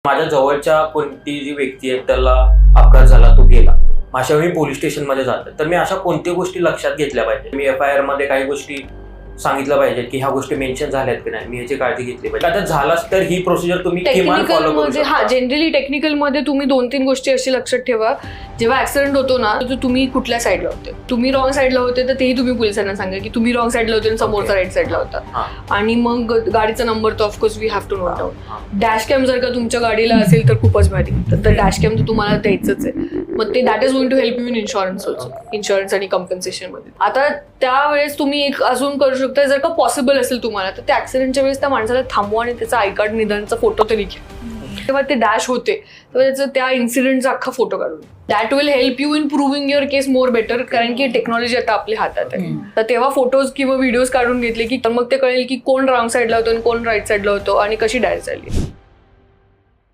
माझ्या जवळच्या कोणती जी व्यक्ती आहे त्याला अपघात झाला, तो गेला, अशा वेळी पोलीस स्टेशनमध्ये जातं, तर मी अशा कोणत्या गोष्टी लक्षात घेतल्या पाहिजे? मी FIR मध्ये काही गोष्टी सांगितलं पाहिजे की ह्या गोष्टी मेन्शन झाल्यात की नाही, मी याची काळजी घेतली पाहिजे. आता झालाच तर ही प्रोसिजर तुम्ही किमान फॉलो करू शकता. हा, जनरली टेक्निकल मध्ये तुम्ही 2-3 गोष्टी अशी लक्षात ठेवा. जेव्हा ऍक्सिडेंट होतो ना, तर तुम्ही कुठल्या साईडला होते, तुम्ही रॉंग साईडला होते तर तेही तुम्ही पोलिसांना सांगा की तुम्ही रॉंग साईडला होते आणि समोरचा राईट साईडला होता. आणि मग गाडीचा नंबर तर of course we have to note down. Dash cam जर का तुमच्या गाडीला असेल तर खूपच भारी, तर डॅश कॅम तर तुम्हाला द्यायचंच आहे. मग ते that is going to help you in insurance also, insurance आणि कम्पेन्सेशन मध्ये. आता त्यावेळेस तुम्ही एक अजून करू शकता, जर का पॉसिबल असेल तुम्हाला, तर त्या ऍक्सिडेंटच्या वेळेस त्या माणसाला थांबवा आणि त्याचा आय कार्ड निदानचा फोटो तरी घ्या. तेव्हा ते डॅश होते तेव्हा त्याचं त्या इन्सिडेंटचा अख्खा फोटो काढून, that will help you in proving your case more better. कारण की टेक्नॉलॉजी आता आपल्या हातात आहे. तर तेव्हा फोटोज किंवा व्हिडिओज काढून घेतले की मग ते कळेल की कोण रॉंग साईडला होतो आणि कोण राईट साईडला होतो आणि कशी डॅश झाली.